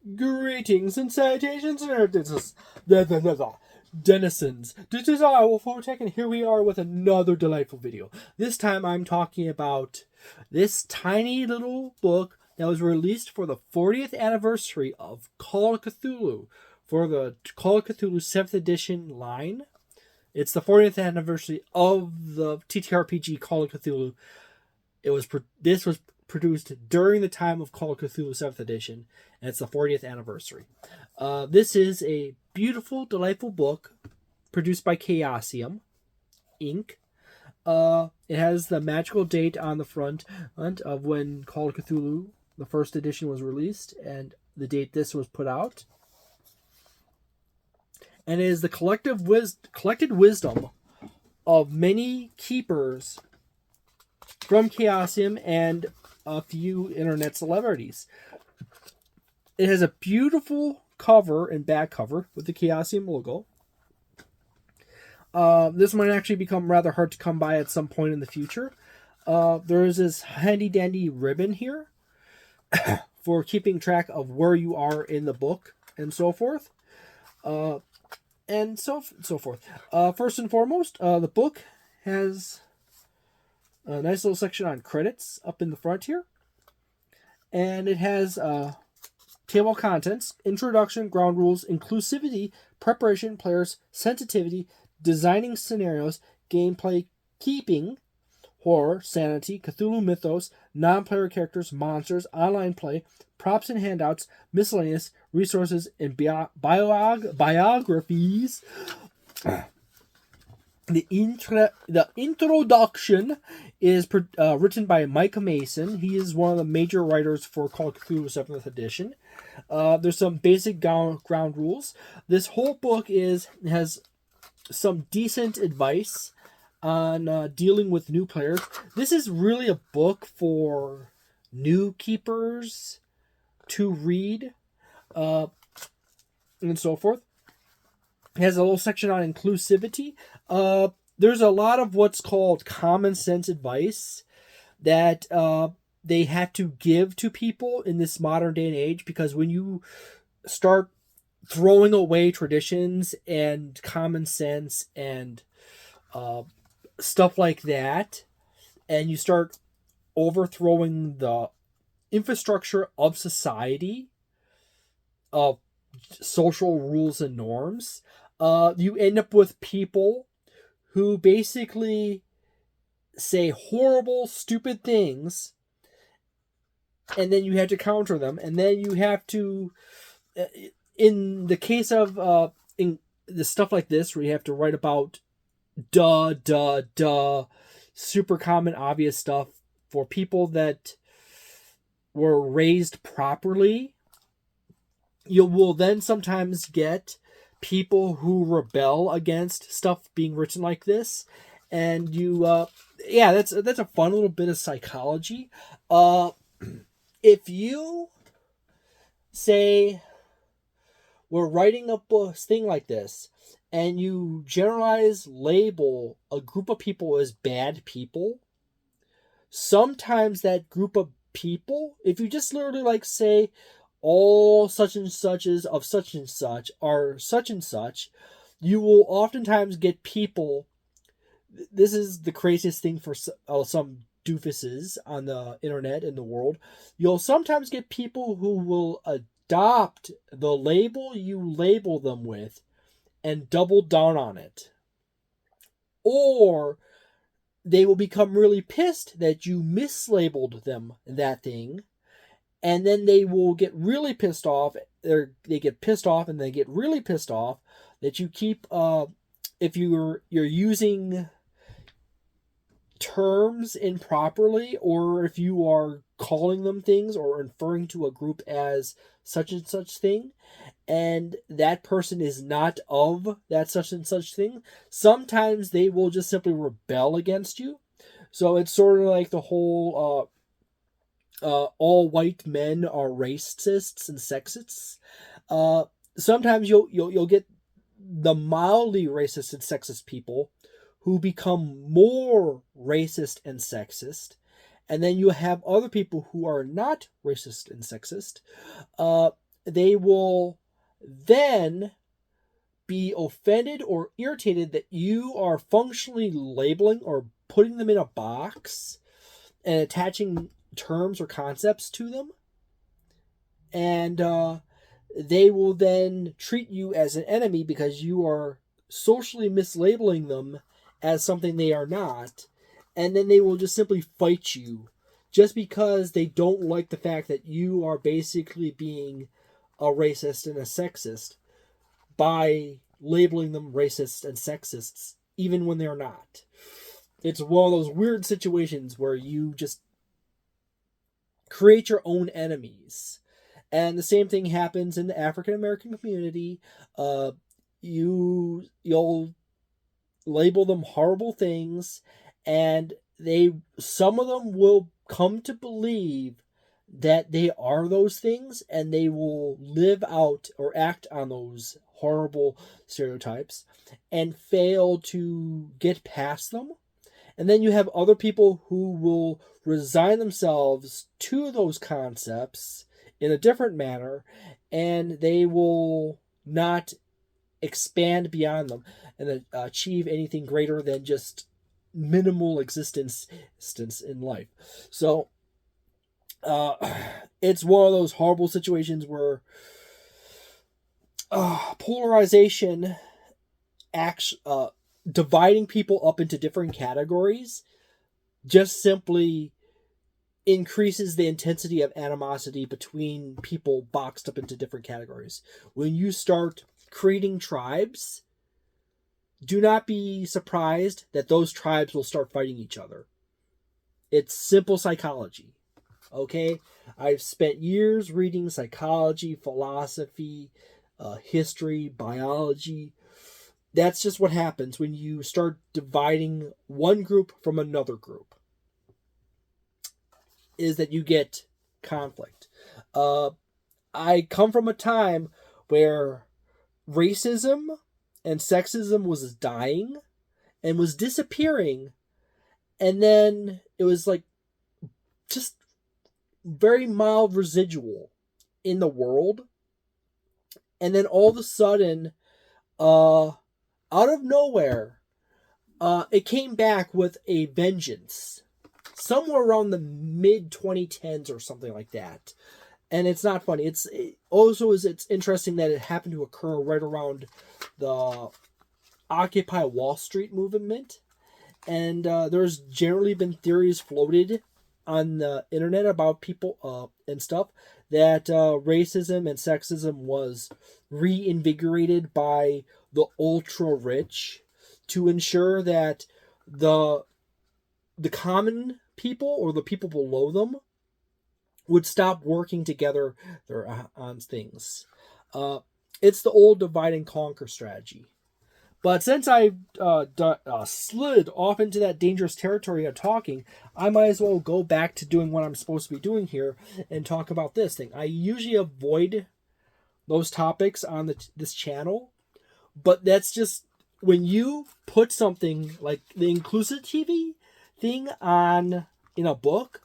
Greetings and salutations, denizens. This is I, Wolfphototech, and here we are with another delightful video. This time I'm talking about this tiny little book that was released for the 40th anniversary of Call of Cthulhu, for the Call of Cthulhu 7th edition line. It's the 40th anniversary of the TTRPG Call of Cthulhu. This was produced during the time of Call of Cthulhu 7th edition, and it's the 40th anniversary. This is a beautiful, delightful book produced by Chaosium, Inc. It has the magical date on the front of when Call of Cthulhu, the first edition, was released, and the date this was put out. And it is the collected wisdom of many keepers from Chaosium and a few internet celebrities. It has a beautiful cover and back cover with the Chaosium logo. This might actually become rather hard to come by at some point in the future. There is this handy dandy ribbon here for keeping track of where you are in the book and so forth. First and foremost, the book has a nice little section on credits up in the front here. And it has table of contents, introduction, ground rules, inclusivity, preparation, players, sensitivity, designing scenarios, gameplay, keeping, horror, sanity, Cthulhu mythos, non-player characters, monsters, online play, props and handouts, miscellaneous, resources, and biographies. The introduction is written by Mike Mason. He is one of the major writers for Call of Cthulhu 7th edition. There's some basic ground rules. This whole book has some decent advice on dealing with new players. This is really a book for new keepers to read, and so forth. It has a little section on inclusivity. There's a lot of what's called common sense advice that they have to give to people in this modern day and age, because when you start throwing away traditions and common sense and stuff like that, and you start overthrowing the infrastructure of society, of social rules and norms, you end up with people who basically say horrible, stupid things, and then you have to counter them, and then you have to, in the case of in the stuff like this, where you have to write about super common, obvious stuff for people that were raised properly, you will then sometimes get people who rebel against stuff being written like this, and that's a fun little bit of psychology. If you say we're writing a thing like this, and you generalize label a group of people as bad people, sometimes that group of people, if you just literally say all such and suches of such and such are such and such, you will oftentimes get people. This is the craziest thing for some doofuses on the internet in the world. You'll sometimes get people who will adopt the label you label them with and double down on it. Or they will become really pissed that you mislabeled them that thing, and then they will get really pissed off. They get pissed off, and they get really pissed off that you keep, if you're using terms improperly, or if you are calling them things or referring to a group as such and such thing, and that person is not of that such and such thing, sometimes they will just simply rebel against you. So it's sort of like the whole all white men are racists and sexists. Sometimes you'll get the mildly racist and sexist people who become more racist and sexist, and then you have other people who are not racist and sexist, they will then be offended or irritated that you are functionally labeling or putting them in a box and attaching terms or concepts to them. And they will then treat you as an enemy because you are socially mislabeling them as something they are not. And then they will just simply fight you just because they don't like the fact that you are basically being a racist and a sexist by labeling them racists and sexists, even when they're not. It's one of those weird situations where you just create your own enemies. And the same thing happens in the African American community. You'll label them horrible things, and some of them will come to believe that they are those things, and they will live out or act on those horrible stereotypes and fail to get past them. And then you have other people who will resign themselves to those concepts in a different manner, and they will not expand beyond them and achieve anything greater than just minimal existence in life. So it's one of those horrible situations where polarization acts, dividing people up into different categories just simply increases the intensity of animosity between people boxed up into different categories. When you start creating tribes, do not be surprised that those tribes will start fighting each other. It's simple psychology. Okay? I've spent years reading psychology, philosophy, history, biology. That's just what happens when you start dividing one group from another group, is that you get conflict. I come from a time where racism and sexism was dying and was disappearing, and then it was like just very mild residual in the world, and then all of a sudden, out of nowhere, it came back with a vengeance somewhere around the mid 2010s or something like that. And it's not funny. It's interesting that it happened to occur right around the Occupy Wall Street movement. And there's generally been theories floated on the internet about people and stuff that racism and sexism was reinvigorated by the ultra rich to ensure that the common people or the people below them would stop working together on things. It's the old divide and conquer strategy. But since I slid off into that dangerous territory of talking, I might as well go back to doing what I'm supposed to be doing here and talk about this thing. I usually avoid those topics on this channel, but that's just when you put something like the inclusivity thing on in a book,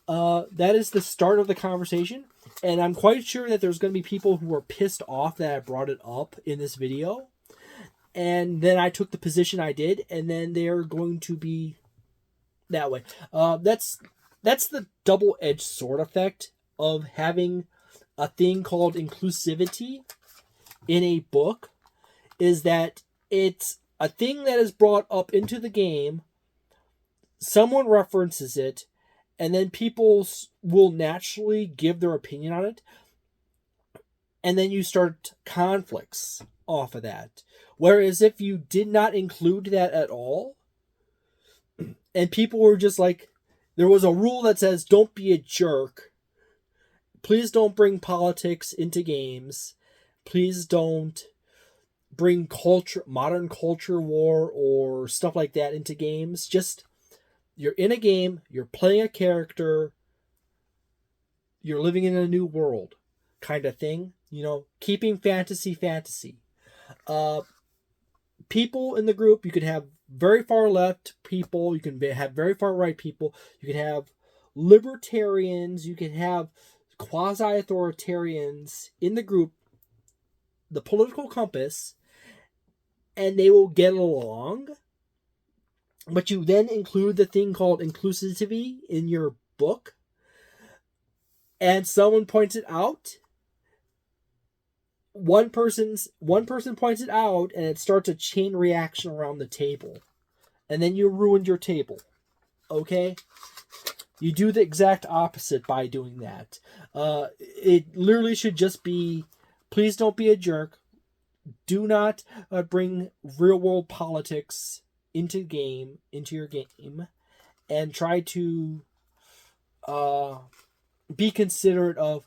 that is the start of the conversation. And I'm quite sure that there's going to be people who are pissed off that I brought it up in this video. And then I took the position I did, and then they're going to be that way. That's the double-edged sword effect of having a thing called inclusivity in a book, is that it's a thing that is brought up into the game, someone references it, and then people will naturally give their opinion on it, and then you start conflicts off of that. Whereas if you did not include that at all, and people were just like, there was a rule that says, don't be a jerk, please don't bring politics into games, please don't bring modern culture war or stuff like that into games, just, you're in a game, you're playing a character, you're living in a new world kind of thing, keeping fantasy. People in the group, you could have very far left people, you can have very far right people, you can have libertarians, you can have quasi-authoritarians in the group the political compass, and they will get along. But you then include the thing called inclusivity in your book, and someone points it out. One person points it out, and it starts a chain reaction around the table, and then you ruined your table. Okay, you do the exact opposite by doing that. It literally should just be, please don't be a jerk. Do not bring real world politics into your game, and try to be considerate of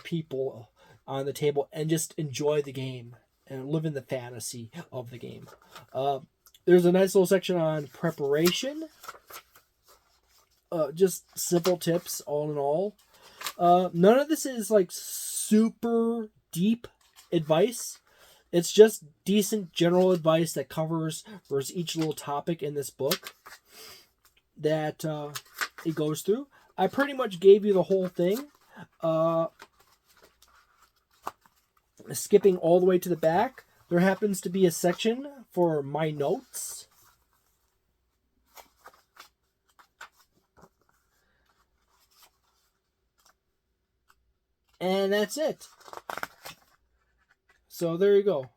people on the table, and just enjoy the game and live in the fantasy of the game. There's a nice little section on preparation. Just simple tips, all in all. None of this is like super deep advice. It's just decent general advice that covers each little topic in this book that it goes through. I pretty much gave you the whole thing. Skipping all the way to the back, there happens to be a section for my notes. And that's it. So there you go.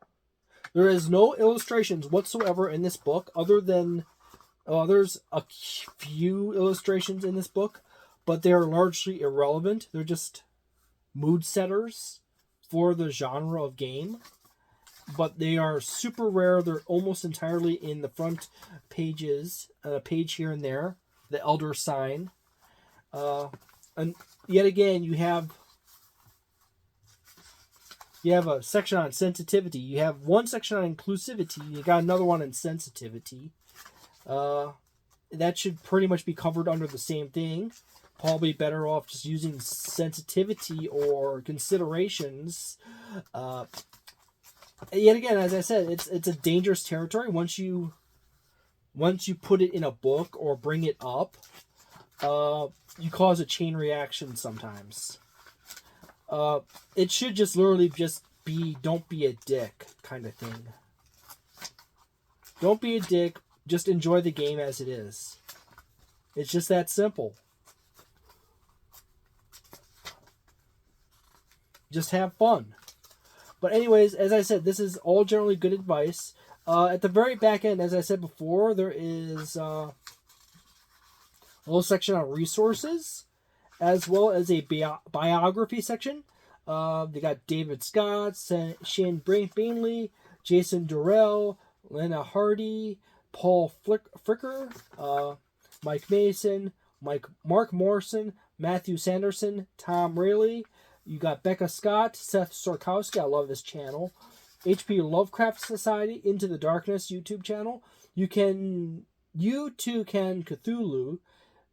There is no illustrations whatsoever in this book, other than there's a few illustrations in this book, but they are largely irrelevant. They're just mood setters for the genre of game, but they are super rare. They're almost entirely in the front pages, a page here and there, the elder sign. And yet again, you have a section on sensitivity. You have one section on inclusivity. You got another one on sensitivity. That should pretty much be covered under the same thing. Probably better off just using sensitivity or considerations. Yet again, as I said, it's a dangerous territory. Once you put it in a book or bring it up, you cause a chain reaction sometimes. It should just literally just be, don't be a dick kind of thing. Don't be a dick. Just enjoy the game as it is. It's just that simple. Just have fun. But anyways, as I said, this is all generally good advice. At the very back end, as I said before, there is a little section on resources, as well as a biography section. They got David Scott, Shane Bainley, Jason Durall, Lynne Hardy, Paul Fricker, Mike Mason, Mark Morrison, Matthew Sanderson, Tom Rayleigh. You got Becca Scott, Seth Sorkowski, I love this channel. HP Lovecraft Society, Into the Darkness YouTube channel. You too can Cthulhu.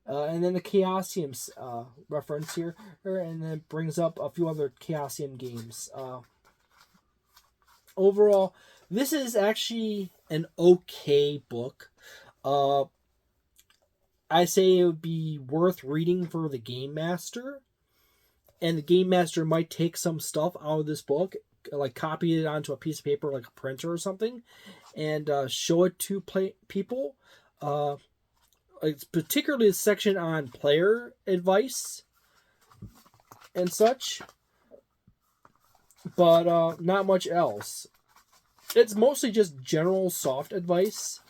And then the Chaosium reference here, and then brings up a few other Chaosium games. Overall, this is actually an okay book. I say it would be worth reading for the Game Master, and the Game Master might take some stuff out of this book, like copy it onto a piece of paper, like a printer or something, and show it to people. It's particularly a section on player advice and such, but not much else. It's mostly just general soft advice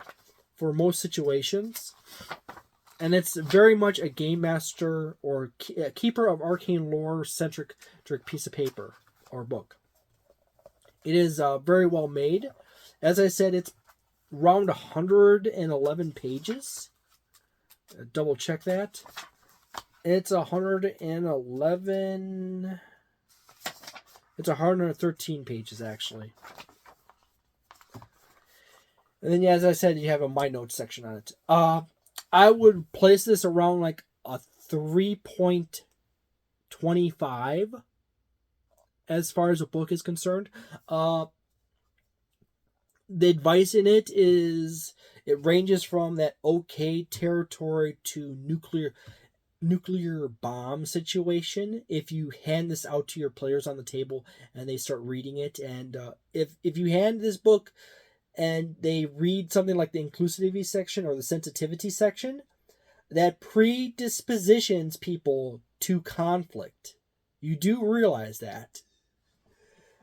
for most situations, and it's very much a Game Master or Keeper of Arcane Lore centric piece of paper or book. It is very well made. As I said, it's around 111 pages. Double check that. It's 111. It's 113 pages actually. And then, yeah, as I said, you have a My Notes section on it. I would place this around like a 3.25 as far as a book is concerned. The advice in it ranges from that okay territory to nuclear. nuclear bomb situation if you hand this out to your players on the table and they start reading it. And if you hand this book and they read something like the inclusivity section or the sensitivity section, that predispositions people to conflict. You do realize that.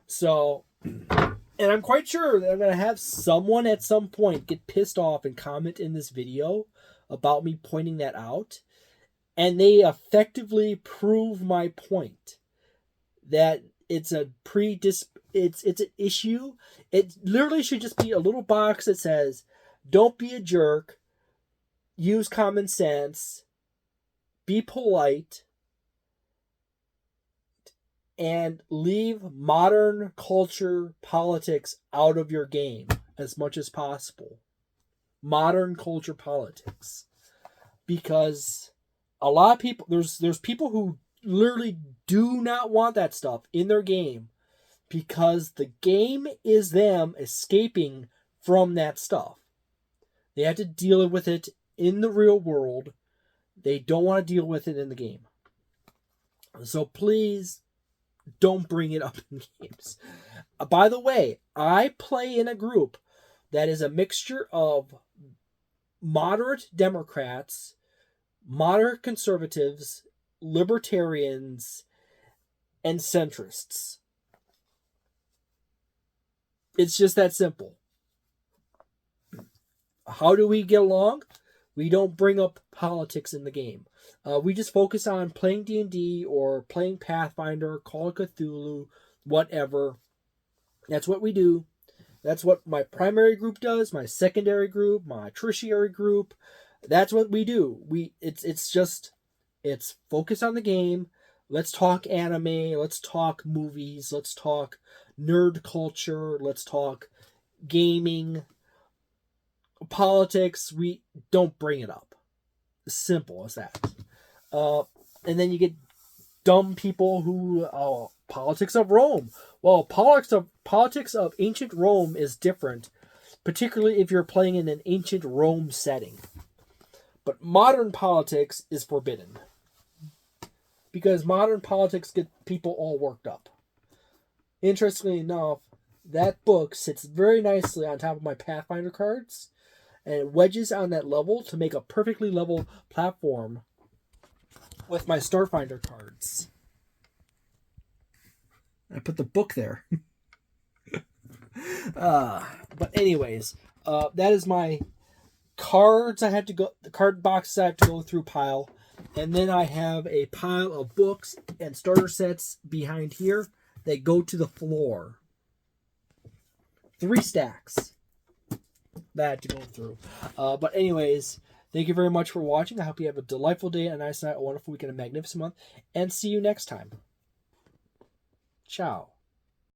So, and I'm quite sure that I'm going to have someone at some point get pissed off and comment in this video about me pointing that out. And they effectively prove my point that it's a it's an issue. It literally should just be a little box that says, "Don't be a jerk, use common sense, be polite, and leave modern culture politics out of your game as much as possible." Modern culture politics. Because a lot of people, there's people who literally do not want that stuff in their game because the game is them escaping from that stuff. They have to deal with it in the real world. They don't want to deal with it in the game. So please don't bring it up in games. By the way, I play in a group that is a mixture of moderate Democrats, moderate conservatives, libertarians, and centrists. It's just that simple. How do we get along? We don't bring up politics in the game. We just focus on playing D&D or playing Pathfinder, Call of Cthulhu, whatever. That's what we do. That's what my primary group does, my secondary group, my tertiary group. That's what we do. It's focus on the game. Let's talk anime. Let's talk movies. Let's talk nerd culture. Let's talk gaming. Politics, we don't bring it up. Simple as that. And then you get dumb people who, politics of Rome. Well, politics of ancient Rome is different, particularly if you're playing in an ancient Rome setting. But modern politics is forbidden. Because modern politics get people all worked up. Interestingly enough, that book sits very nicely on top of my Pathfinder cards, and it wedges on that level to make a perfectly level platform with my Starfinder cards. I put the book there. But anyways, that is my cards. The card boxes I have to go through pile. And then I have a pile of books and starter sets behind here that go to the floor. 3 stacks that I have to go through. But anyways, thank you very much for watching. I hope you have a delightful day, a nice night, a wonderful weekend, a magnificent month. And see you next time. Ciao.